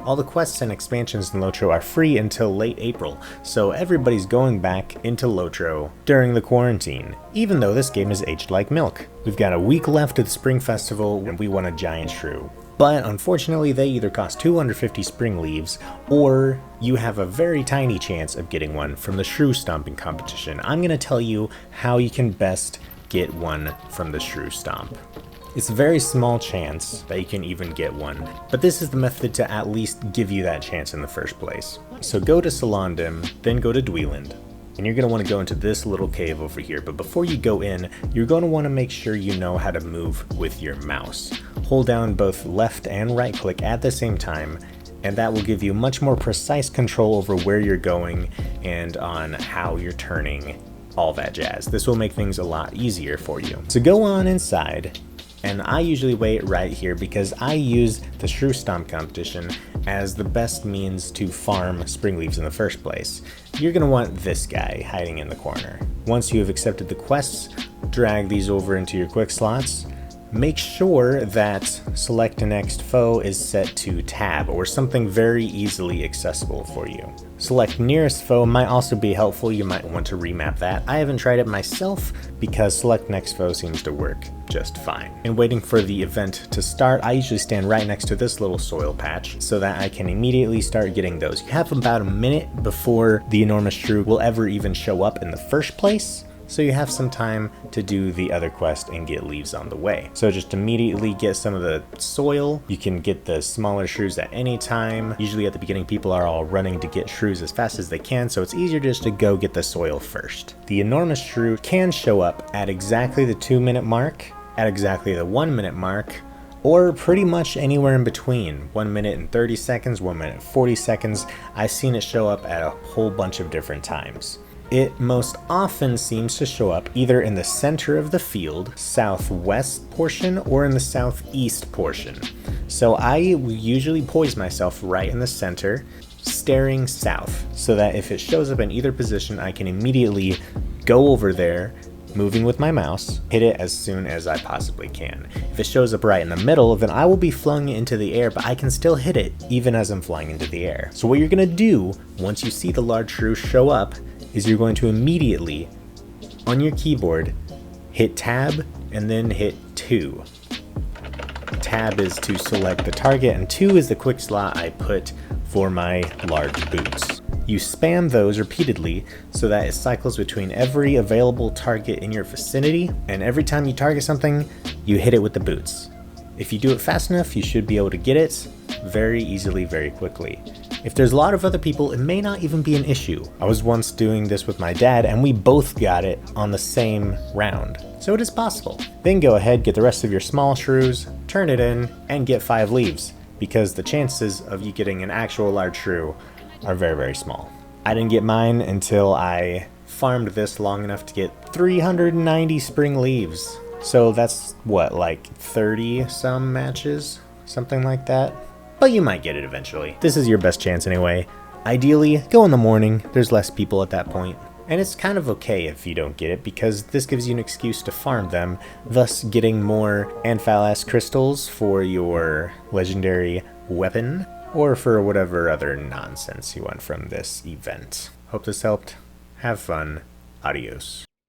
All the quests and expansions in Lotro are free until late April, so everybody's going back into Lotro during the quarantine, even though this game is aged like milk. We've got a week left of the Spring Festival and we want a giant shrew. But unfortunately they either cost 250 spring leaves, or you have a very tiny chance of getting one from the shrew-stomping competition. I'm going to tell you how you can best get one from the shrew stomp. It's a very small chance that you can even get one, but this is the method to at least give you that chance in the first place. So go to Salondim, then go to Dweeland, and you're going to want to go into this little cave over here, but before you go in, you're going to want to make sure you know how to move with your mouse. Hold down both left and right click at the same time, and that will give you much more precise control over where you're going and on how you're turning, all that jazz. This will make things a lot easier for you. So go on inside, and I usually wait right here because I use the shrew stomp competition as the best means to farm spring leaves in the first place. You're going to want this guy hiding in the corner. Once you have accepted the quests, drag these over into your quick slots. Make sure that select next foe is set to tab or something very easily accessible for you. Select nearest foe might also be helpful. You might want to remap that. I haven't tried it myself because select next foe seems to work just fine. And waiting for the event to start, I usually stand right next to this little soil patch so that I can immediately start getting those. You have about a minute before the Enormous Shrew will ever even show up in the first place, so you have some time to do the other quest and get leaves on the way. So just immediately get some of the soil. You can get the smaller shrews at any time. Usually at the beginning people are all running to get shrews as fast as they can, so it's easier just to go get the soil first. The Enormous Shrew can show up at exactly the 2-minute mark, at exactly the 1-minute mark, or pretty much anywhere in between. 1 minute and 30 seconds, 1 minute and 40 seconds. I've seen it show up at a whole bunch of different times. It most often seems to show up either in the center of the field, southwest portion, or in the southeast portion. So I usually poise myself right in the center, staring south, so that if it shows up in either position, I can immediately go over there, moving with my mouse, hit it as soon as I possibly can. If it shows up right in the middle, then I will be flung into the air, but I can still hit it even as I'm flying into the air. So what you're gonna do once you see the large shrew show up is you're going to immediately, on your keyboard, hit tab and then hit 2. Tab is to select the target and 2 is the quick slot I put for my large boots. You spam those repeatedly so that it cycles between every available target in your vicinity, and every time you target something, you hit it with the boots. If you do it fast enough, you should be able to get it very easily, very quickly. If there's a lot of other people, it may not even be an issue. I was once doing this with my dad and we both got it on the same round. So it is possible. Then go ahead, get the rest of your small shrews, turn it in, and get 5 leaves, because the chances of you getting an actual large shrew are very, very small. I didn't get mine until I farmed this long enough to get 390 spring leaves. So that's what, like 30 some matches? Something like that? But you might get it eventually. This is your best chance anyway. Ideally, go in the morning, there's less people at that point. And it's kind of okay if you don't get it, because this gives you an excuse to farm them, thus getting more Amphalas crystals for your legendary weapon, or for whatever other nonsense you want from this event. Hope this helped. Have fun. Adios.